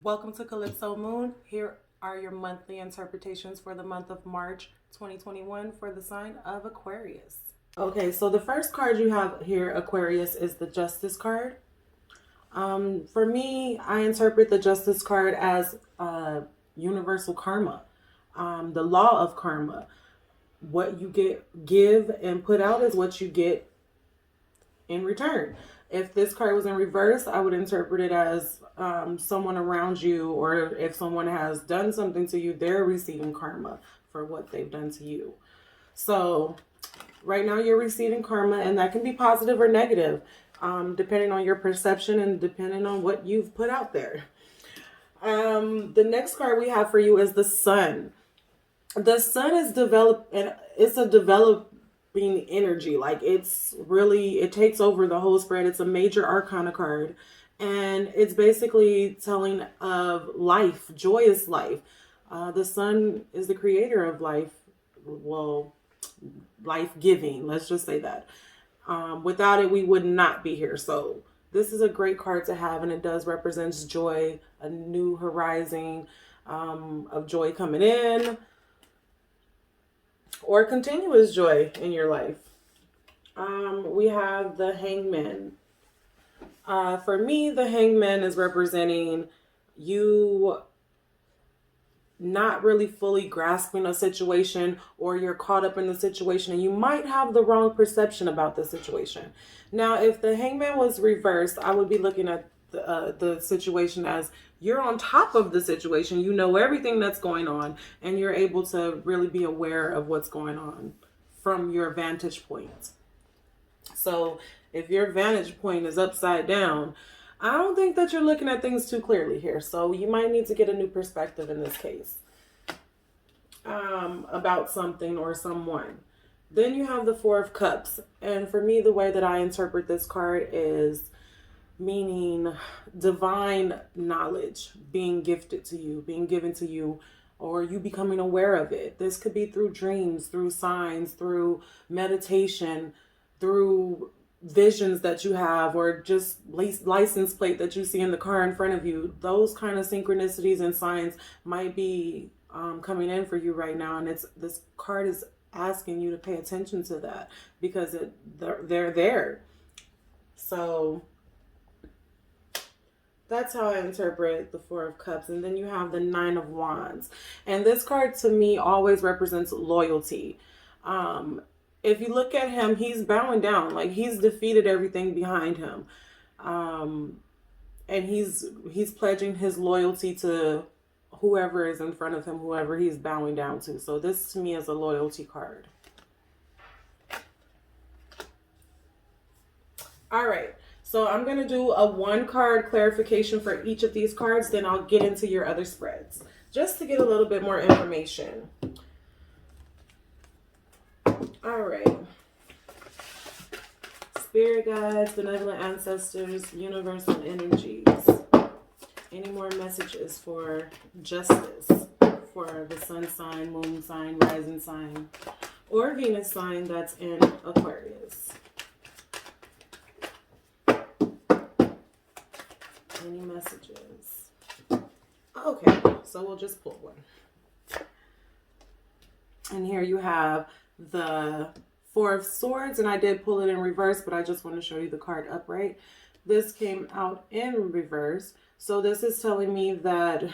Welcome to Calypso Moon. Here are your monthly interpretations for the month of March 2021 for the sign of Aquarius. Okay, so the first card you have here, Aquarius, is the Justice card. For me, I interpret the Justice card as universal karma, the law of karma. What you give and put out is what you get in return. If this card was in reverse, I would interpret it as someone around you, or if someone has done something to you, they're receiving karma for what they've done to you. So right now you're receiving karma, and that can be positive or negative, depending on your perception and depending on what you've put out there. The next card we have for you is the Sun. The Sun is it's a developing energy. Like it takes over the whole spread. It's a major arcana card, and it's basically telling of life, joyous life. The Sun is the creator of life. Well, life giving, let's just say that. Without it, we would not be here. So this is a great card to have, and it does represents joy, a new horizon of joy coming in, or continuous joy in your life. We have the Hangmen. For me, the Hangman is representing you not really fully grasping a situation, or you're caught up in the situation and you might have the wrong perception about the situation. Now, if the Hangman was reversed, I would be looking at the situation as you're on top of the situation. You know everything that's going on, and you're able to really be aware of what's going on from your vantage point. So if your vantage point is upside down, I don't think that you're looking at things too clearly here. So you might need to get a new perspective in this case about something or someone. Then you have the Four of Cups. And for me, the way that I interpret this card is meaning divine knowledge being gifted to you, being given to you, or you becoming aware of it. This could be through dreams, through signs, through meditation, through visions that you have, or just license plate that you see in the car in front of you. Those kind of synchronicities and signs might be coming in for you right now, and this card is asking you to pay attention to that because they're there. So that's how I interpret the Four of Cups. And then you have the Nine of Wands, and this card to me always represents loyalty. If you look at him, he's bowing down, like he's defeated everything behind him. And he's pledging his loyalty to whoever is in front of him, whoever he's bowing down to. So this to me is a loyalty card. All right. So I'm going to do a one card clarification for each of these cards. Then I'll get into your other spreads just to get a little bit more information. All right. Spirit guides, benevolent ancestors, universal energies. Any more messages for justice for the sun sign, moon sign, rising sign, or Venus sign that's in Aquarius? Any messages? Okay, so we'll just pull one. And here you have the Four of Swords, and I did pull it in reverse, but I just want to show you the card upright. This came out in reverse. So this is telling me that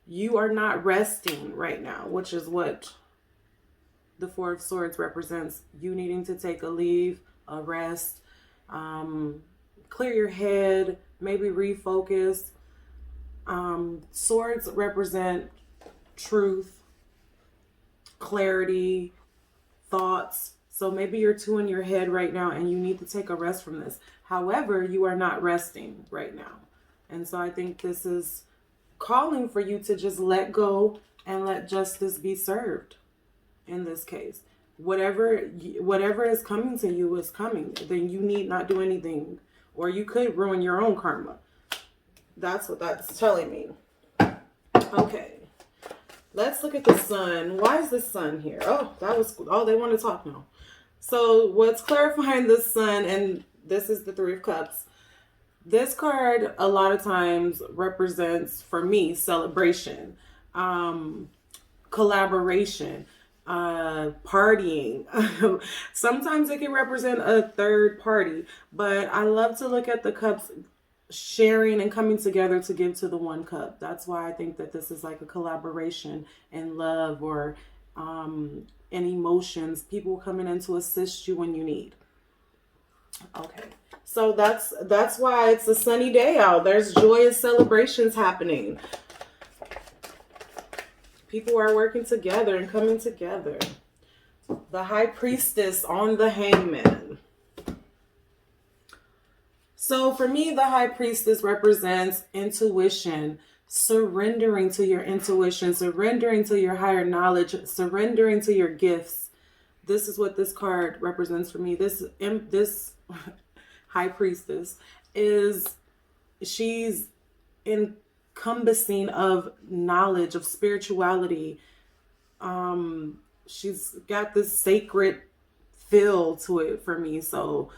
you are not resting right now, which is what the Four of Swords represents. You needing to take a leave, a rest, clear your head, maybe refocus. Swords represent truth, clarity, thoughts. So maybe you're too in your head right now and you need to take a rest from this. However, you are not resting right now. And so I think this is calling for you to just let go and let justice be served in this case. Whatever is coming to you is coming. Then you need not do anything, or you could ruin your own karma. That's what that's telling me. Okay. Let's look at the Sun. Why is the Sun here? Oh, they want to talk now. So what's clarifying the Sun, and this is the Three of Cups. This card a lot of times represents, for me, celebration, collaboration, partying. Sometimes it can represent a third party, but I love to look at the cups sharing and coming together to give to the one cup. That's why I think that this is like a collaboration and love, or and emotions, people coming in to assist you when you need. Okay. So that's why it's a sunny day out. There's joyous celebrations happening. People are working together and coming together. The High Priestess on the Hangman. So for me, the High Priestess represents intuition, surrendering to your intuition, surrendering to your higher knowledge, surrendering to your gifts. This is what this card represents for me. This High Priestess she's encompassing of knowledge, of spirituality. She's got this sacred feel to it for me. So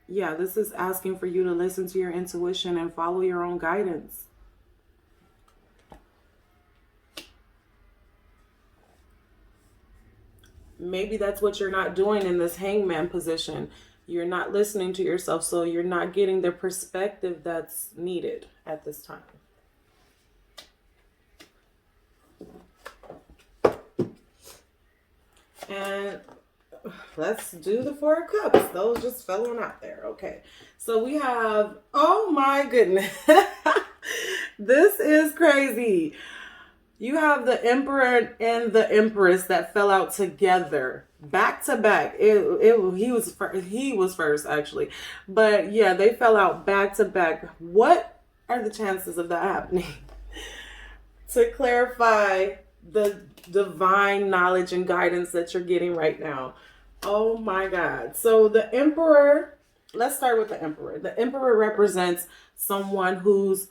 yeah, this is asking for you to listen to your intuition and follow your own guidance. Maybe that's what you're not doing in this hangman position. You're not listening to yourself, so you're not getting the perspective that's needed at this time. And let's do the Four of Cups. Those just fell on out there. Okay. So we have, oh my goodness. This is crazy. You have the Emperor and the Empress that fell out together, back to back. He was first actually, but yeah, they fell out back to back. What are the chances of that happening? To clarify the divine knowledge and guidance that you're getting right now. Oh my God. So the Emperor, let's start with the Emperor. The Emperor represents someone who's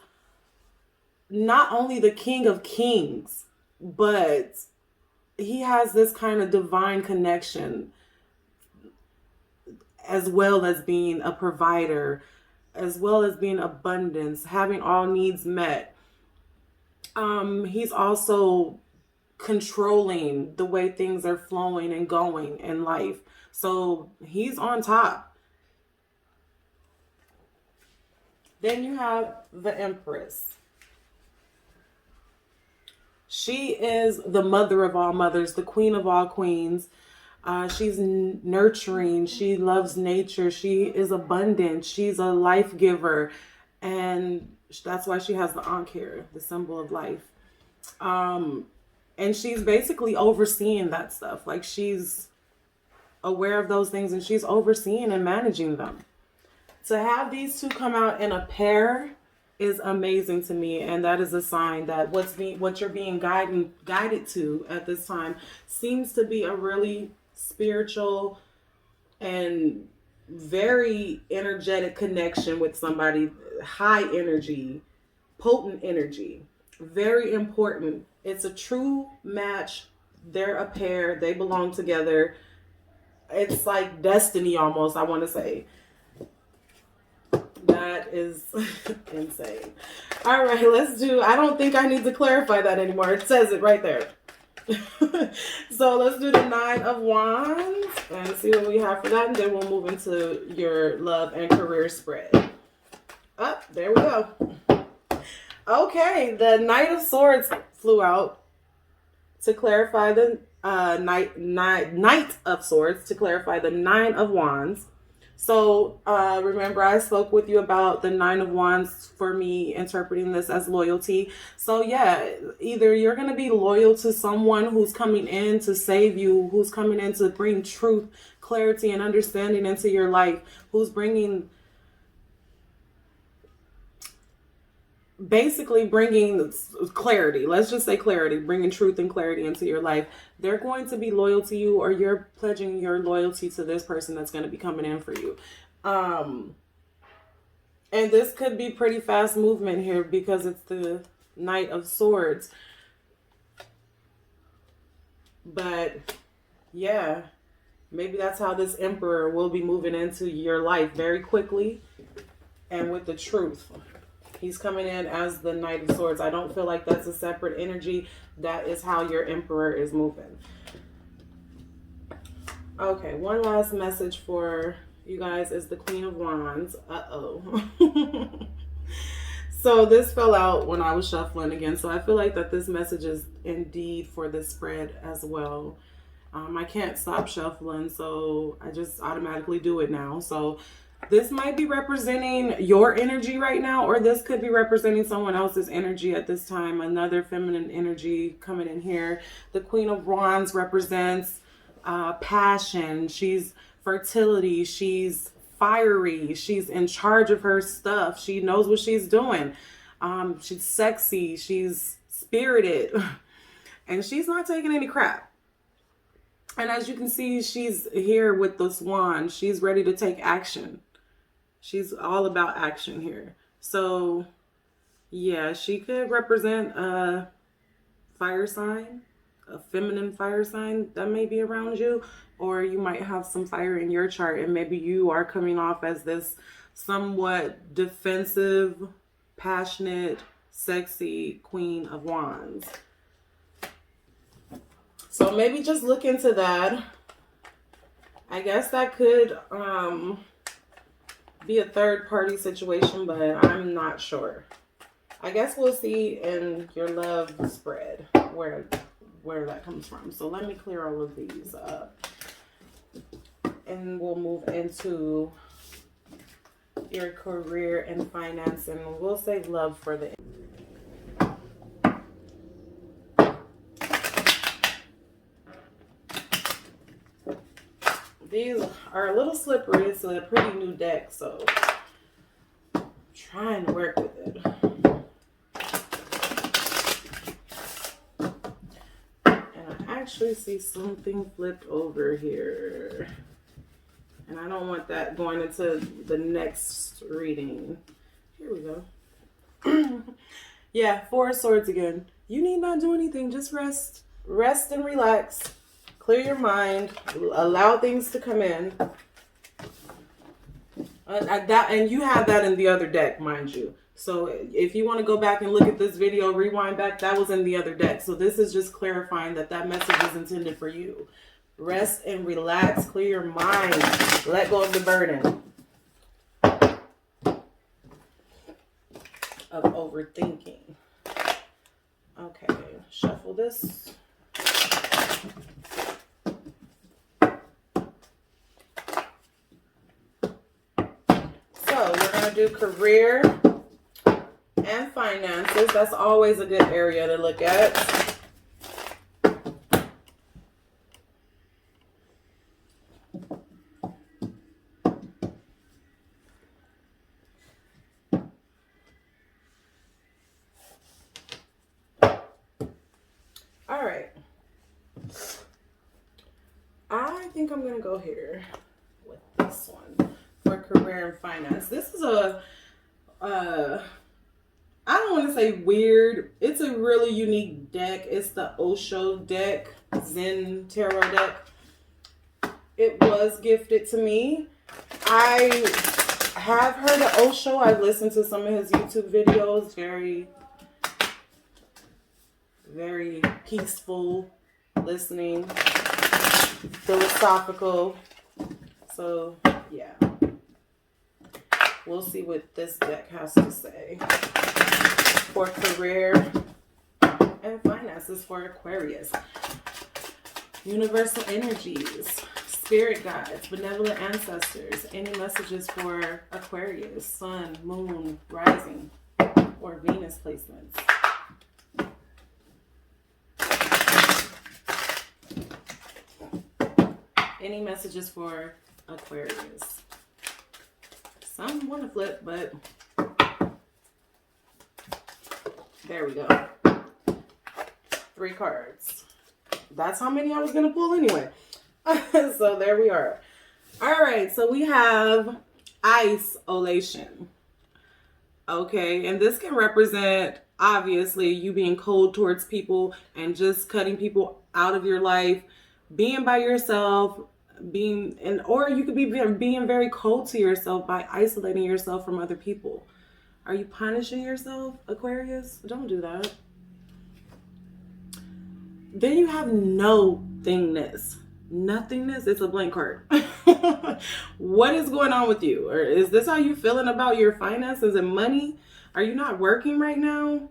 not only the King of Kings, but he has this kind of divine connection, as well as being a provider, as well as being abundance, having all needs met. He's also controlling the way things are flowing and going in life. So he's on top. Then you have the Empress. She is the mother of all mothers, the queen of all queens. She's nurturing. She loves nature. She is abundant. She's a life giver. And that's why she has the Ankh here, the symbol of life. And she's basically overseeing that stuff. Like, she's aware of those things and she's overseeing and managing them. To have these two come out in a pair is amazing to me, and that is a sign that what you're being guided to at this time seems to be a really spiritual and very energetic connection with somebody. High energy, potent energy, very important. It's a true match. They're a pair. They belong together. It's like destiny almost, I want to say. That is insane. All right, I don't think I need to clarify that anymore. It says it right there. So let's do the Nine of Wands and see what we have for that. And then we'll move into your love and career spread. There we go. Okay, the Knight of Swords flew out to clarify the Knight of Swords, to clarify the Nine of Wands. So remember, I spoke with you about the Nine of Wands, for me interpreting this as loyalty. So yeah, either you're going to be loyal to someone who's coming in to save you, who's coming in to bring truth, clarity, and understanding into your life, who's basically bringing clarity. Let's just say clarity, bringing truth and clarity into your life. They're going to be loyal to you, or you're pledging your loyalty to this person that's going to be coming in for you. And this could be pretty fast movement here because it's the Knight of Swords. But yeah, maybe that's how this Emperor will be moving into your life very quickly. and with the truth. He's coming in as the Knight of Swords. I don't feel like that's a separate energy. That is how your Emperor is moving. Okay, one last message for you guys is the Queen of Wands. Uh-oh. So this fell out when I was shuffling again. So I feel like that this message is indeed for this spread as well. I can't stop shuffling, so I just automatically do it now. So this might be representing your energy right now, or this could be representing someone else's energy at this time. Another feminine energy coming in here. The Queen of Wands represents passion. She's fertility. She's fiery. She's in charge of her stuff. She knows what she's doing. She's sexy. She's spirited. And she's not taking any crap. And as you can see, she's here with this wand. She's ready to take action. She's all about action here. So, yeah, she could represent a fire sign, a feminine fire sign that may be around you. Or you might have some fire in your chart, and maybe you are coming off as this somewhat defensive, passionate, sexy Queen of Wands. So maybe just look into that. I guess that could be a third party situation, but I'm not sure. I guess we'll see in your love spread where that comes from. So let me clear all of these up. And we'll move into your career and finance, and we'll save love for the These are a little slippery. It's a pretty new deck, so I'm trying to work with it. And I actually see something flipped over here. And I don't want that going into the next reading. Here we go. Yeah, Four of Swords again. You need not do anything. Just rest. Rest and relax. Clear your mind. Allow things to come in. And you have that in the other deck, mind you. So if you want to go back and look at this video, rewind back, that was in the other deck. So this is just clarifying that that message is intended for you. Rest and relax. Clear your mind. Let go of the burden of overthinking. Okay, shuffle this. So we're going to do career and finances. That's always a good area to look at. All right. I think I'm going to go here with this one for career and finance. This is a, I don't want to say weird. It's a really unique deck. It's the Osho deck, Zen Tarot deck. It was gifted to me. I have heard of Osho. I've listened to some of his YouTube videos. Very peaceful listening, philosophical. So yeah, we'll see what this deck has to say for career and finances for Aquarius. Universal energies, spirit guides, benevolent ancestors. Any messages for Aquarius, sun, moon, rising, or Venus placements? Any messages for Aquarius? Some want to flip, but there we go. 3 cards. That's how many I was going to pull anyway. So there we are. All right. So we have isolation. Okay. And this can represent, obviously, you being cold towards people and just cutting people out of your life, being by yourself, or you could be being very cold to yourself by isolating yourself from other people. Are you punishing yourself, Aquarius? Don't do that. Then you have nothingness. Nothingness is a blank card. What is going on with you? Or is this how you feeling about your finances and money? Are you not working right now?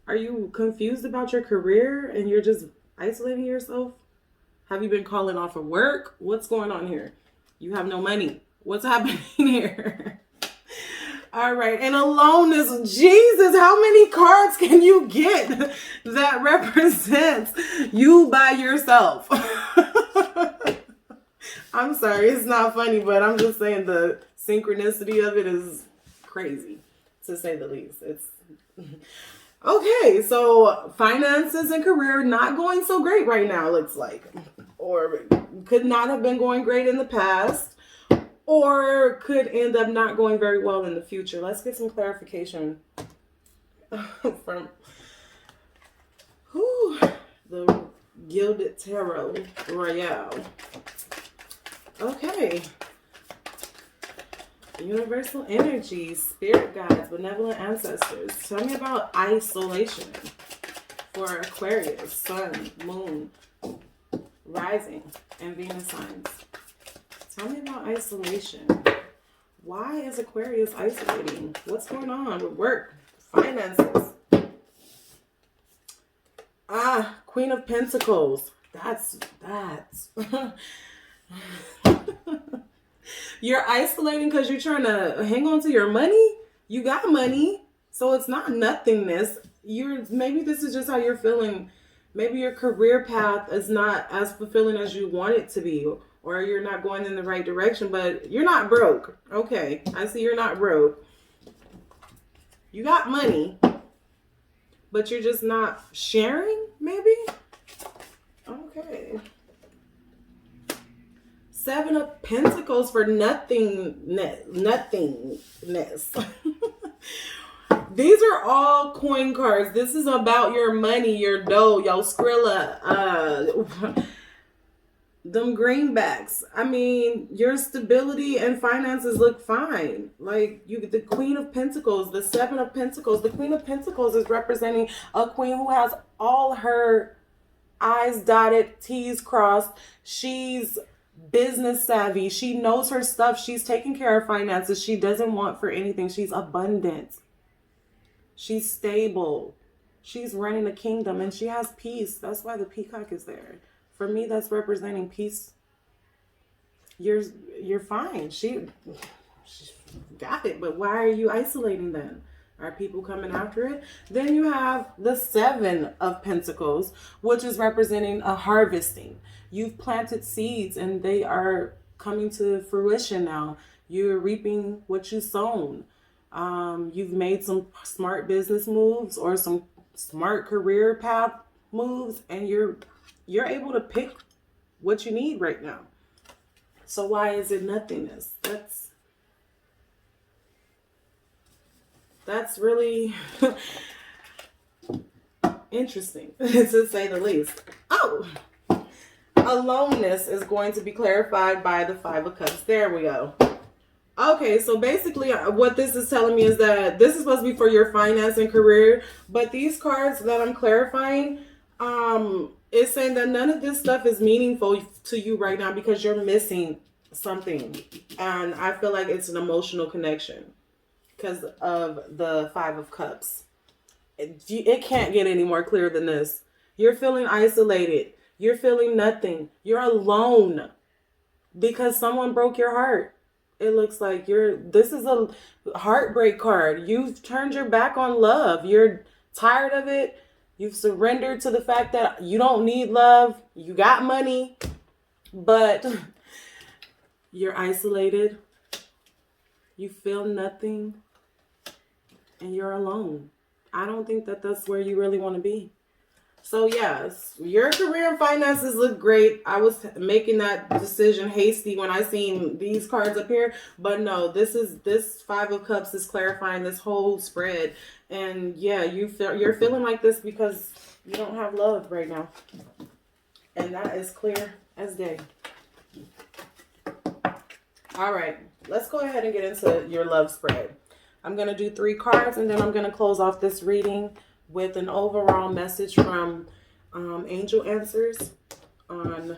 Are you confused about your career and you're just isolating yourself? Have you been calling off of work? What's going on here? You have no money. What's happening here? All right. And aloneness. Jesus, how many cards can you get that represents you by yourself? I'm sorry. It's not funny, but I'm just saying the synchronicity of it is crazy, to say the least. It's okay. So finances and career not going so great right now, looks like. Or could not have been going great in the past. Or could end up not going very well in the future. Let's get some clarification from the Gilded Tarot Royale. Okay. Universal energy, spirit guides, benevolent ancestors. Tell me about isolation for Aquarius, Sun, Moon, Rising, and Venus signs. Tell me about isolation. Why is Aquarius isolating? What's going on with work, finances? Queen of Pentacles. That's. You're isolating because you're trying to hang on to your money. You got money, so it's not nothingness. Maybe this is just how you're feeling. Maybe your career path is not as fulfilling as you want it to be. Or you're not going in the right direction, but you're not broke. Okay, I see you're not broke. You got money, but you're just not sharing, maybe? Okay. Seven of Pentacles for nothingness. These are all coin cards. This is about your money, your dough, your Skrilla, them greenbacks. I mean, your stability and finances look fine. Like the Queen of Pentacles, the Seven of Pentacles. The Queen of Pentacles is representing a queen who has all her I's dotted, T's crossed. She's business savvy. She knows her stuff. She's taking care of finances. She doesn't want for anything. She's abundant. She's stable. She's running a kingdom and she has peace. That's why the peacock is there. For me, that's representing peace. You're fine. She got it. But why are you isolating then? Are people coming after it? Then you have the Seven of Pentacles, which is representing a harvesting. You've planted seeds and they are coming to fruition now. You're reaping what you've sown. You've made some smart business moves or some smart career path moves, and you're able to pick what you need right now. So why is it nothingness? That's really interesting, to say the least. Oh, aloneness is going to be clarified by the Five of Cups. There we go. Okay, so basically what this is telling me is that this is supposed to be for your finance and career, but these cards that I'm clarifying, it's saying that none of this stuff is meaningful to you right now because you're missing something. And I feel like it's an emotional connection because of the Five of Cups. It can't get any more clear than this. You're feeling isolated. You're feeling nothing. You're alone because someone broke your heart. It looks like this is a heartbreak card. You've turned your back on love. You're tired of it. You've surrendered to the fact that you don't need love. You got money, but you're isolated. You feel nothing and you're alone. I don't think that that's where you really want to be. So yes, your career and finances look great. I was making that decision hasty when I seen these cards up here, but no, this Five of Cups is clarifying this whole spread. And yeah, you're feeling like this because you don't have love right now, and that is clear as day. All right, let's go ahead and get into your love spread. I'm going to do 3 cards, and then I'm going to close off this reading with an overall message from Angel Answers on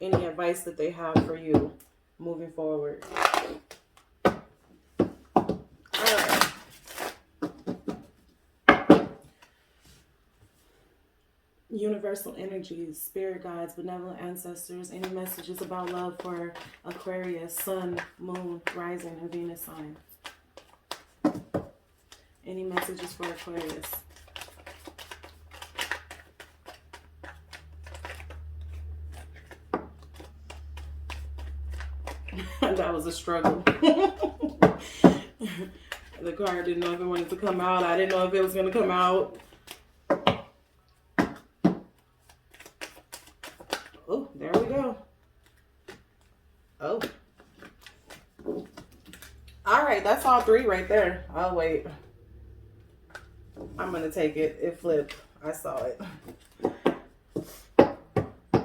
any advice that they have for you moving forward. All right. Universal energies, spirit guides, benevolent ancestors, any messages about love for Aquarius, Sun, Moon, Rising, and Venus signs? Any messages for Aquarius? That was a struggle. The card didn't know if it wanted to come out. I didn't know if it was going to come out. Oh, there we go. Oh. All right, that's all 3 right there. I'll wait. I'm going to take it. It flipped. I saw it.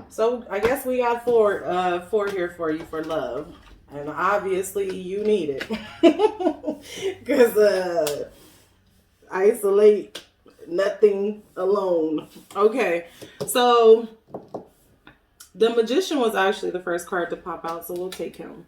So I guess we got 4 here for you for love. And obviously you need it. Because isolate nothing alone. Okay. So the Magician was actually the first card to pop out. So we'll take him.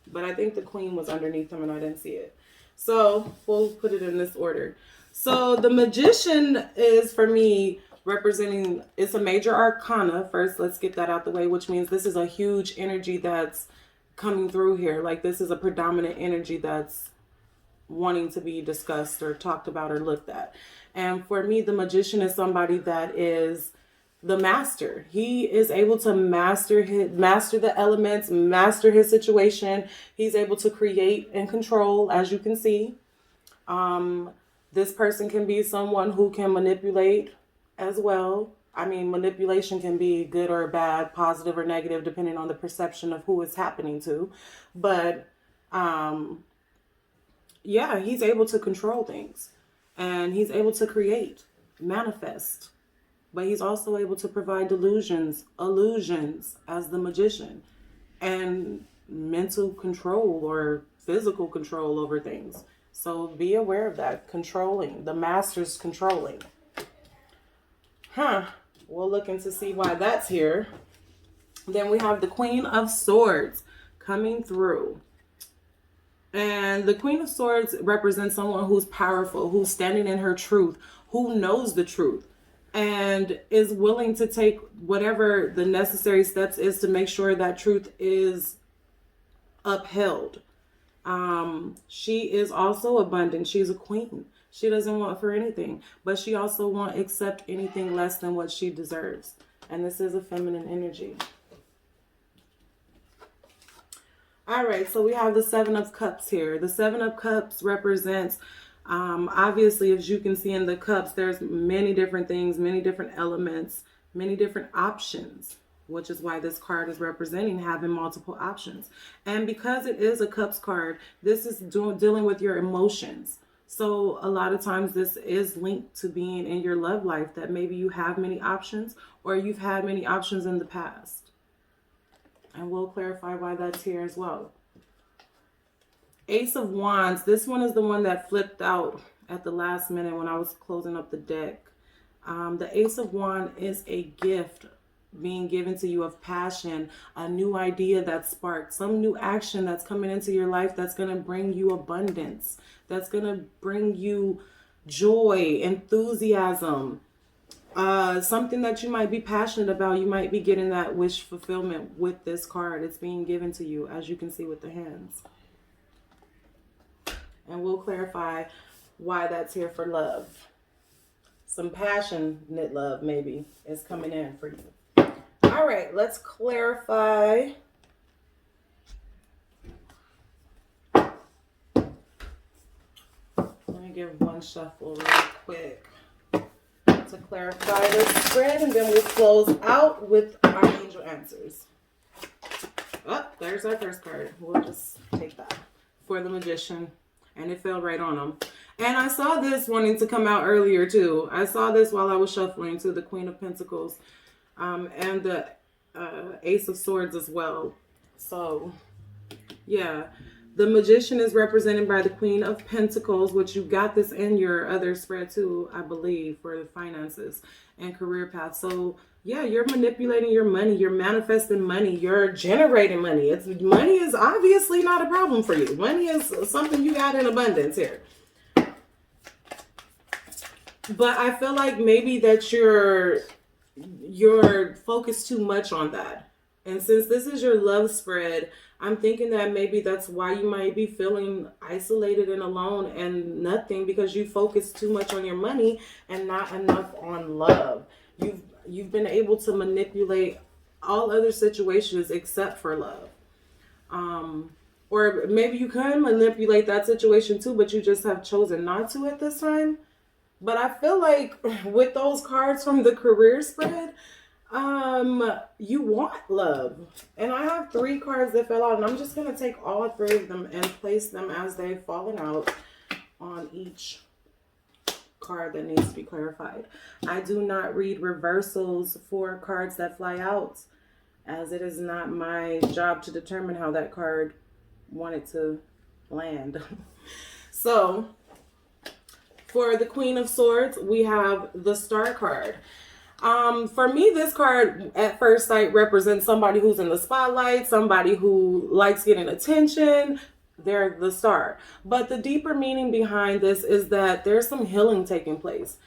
But I think the Queen was underneath him and I didn't see it. So we'll put it in this order. So the Magician is, for me, representing, it's a major arcana. First, let's get that out the way, which means this is a huge energy that's coming through here. Like, this is a predominant energy that's wanting to be discussed or talked about or looked at. And for me, the Magician is somebody that is the master. He is able to master the elements, master his situation. He's able to create and control, as you can see. This person can be someone who can manipulate as well. I mean, manipulation can be good or bad, positive or negative, depending on the perception of who it's happening to. But yeah, he's able to control things and he's able to create, manifest. But he's also able to provide illusions as the Magician, and mental control or physical control over things. So be aware of that. Controlling. The master's controlling. We'll look into see why that's here. Then we have the Queen of Swords coming through. And the Queen of Swords represents someone who's powerful, who's standing in her truth, who knows the truth, and is willing to take whatever the necessary steps is to make sure that truth is upheld. She is also abundant. She's a queen. She doesn't want for anything, but she also won't accept anything less than what she deserves. And this is a feminine energy. All right, so we have the 7 of Cups here. The 7 of Cups represents, obviously, as you can see in the cups, there's many different things, many different elements, many different options, which is why this card is representing having multiple options. And because it is a Cups card, this is dealing with your emotions. So a lot of times this is linked to being in your love life, that maybe you have many options or you've had many options in the past. And we'll clarify why that's here as well. Ace of Wands. This one is the one that flipped out at the last minute when I was closing up the deck. The Ace of Wands is a gift being given to you of passion, a new idea that sparked, some new action that's coming into your life that's going to bring you abundance, that's going to bring you joy, enthusiasm, something that you might be passionate about. You might be getting that wish fulfillment with this card. It's being given to you, as you can see with the hands. And we'll clarify why that's here for love. Some passionate love maybe is coming in for you. All right, let's clarify. Let me give one shuffle real quick to clarify this spread, and then we'll close out with our angel answers. Oh, there's our first card. We'll just take that for the Magician, and it fell right on him. And I saw this wanting to come out earlier too. I saw this while I was shuffling to the Queen of Pentacles. And the Ace of Swords as well. So Yeah. The Magician is represented by the Queen of Pentacles, which you got this in your other spread too, I believe, for the finances and career path. So yeah, you're manipulating your money, you're manifesting money, you're generating money. Money is obviously not a problem for you. Money is something you got in abundance here. But I feel like maybe that you're focused too much on that. And since this is your love spread, I'm thinking that maybe that's why you might be feeling isolated and alone and nothing, because you focus too much on your money and not enough on love. You've been able to manipulate all other situations except for love. Or maybe you can manipulate that situation too, but you just have chosen not to at this time. But I feel like with those cards from the career spread, you want love. And I have 3 cards that fell out, and I'm just going to take all 3 of them and place them as they've fallen out on each card that needs to be clarified. I do not read reversals for cards that fly out, as it is not my job to determine how that card wanted to land. So for the Queen of Swords, we have the Star card. For me, this card at first sight represents somebody who's in the spotlight, somebody who likes getting attention. They're the star. But the deeper meaning behind this is that there's some healing taking place.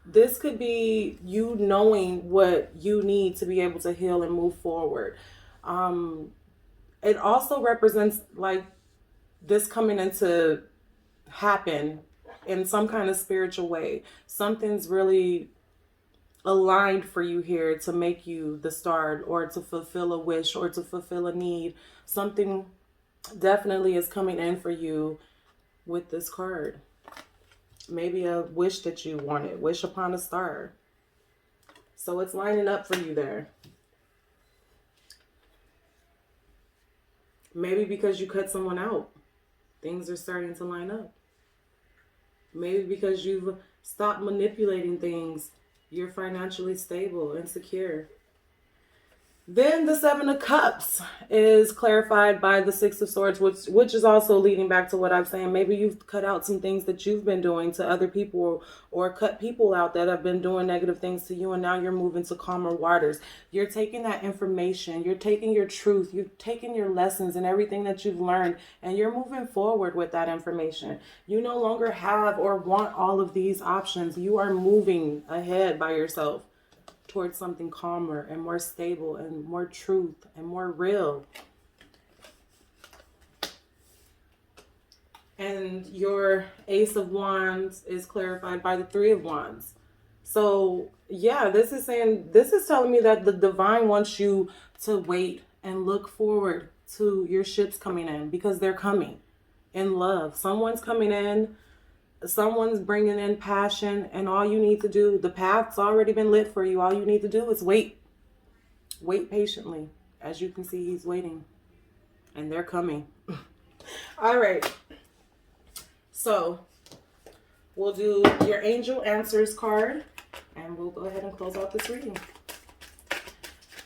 This could be you knowing what you need to be able to heal and move forward. It also represents like this coming into happen in some kind of spiritual way. Something's really aligned for you here to make you the star, or to fulfill a wish, or to fulfill a need. Something definitely is coming in for you with this card. Maybe a wish that you wanted. Wish upon a star. So it's lining up for you there. Maybe because you cut someone out, things are starting to line up. Maybe because you've stopped manipulating things, you're financially stable and secure. Then the 7 of Cups is clarified by the 6 of Swords, which is also leading back to what I'm saying. Maybe you've cut out some things that you've been doing to other people, or cut people out that have been doing negative things to you, and now you're moving to calmer waters. You're taking that information, you're taking your truth, you're taking your lessons and everything that you've learned, and you're moving forward with that information. You no longer have or want all of these options. You are moving ahead by yourself towards something calmer and more stable and more truth and more real. And your Ace of Wands is clarified by the 3 of Wands. So yeah, this is telling me that the divine wants you to wait and look forward to your ships coming in, because they're coming in love. Someone's coming in. Someone's bringing in passion, and all you need to do, the path's already been lit for you. All you need to do is wait. Wait patiently. As you can see, he's waiting, and they're coming. All right. So we'll do your Angel Answers card, and we'll go ahead and close out this reading.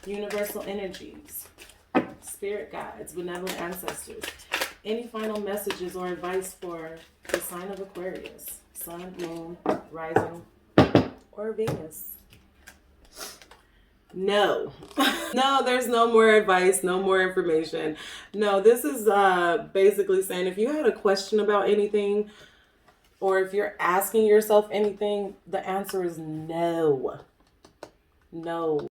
Universal energies, spirit guides, benevolent ancestors. Any final messages or advice for the sign of Aquarius, sun, moon, rising, or Venus? No. No, there's no more advice, no more information. No, this is basically saying if you had a question about anything, or if you're asking yourself anything, the answer is no. No.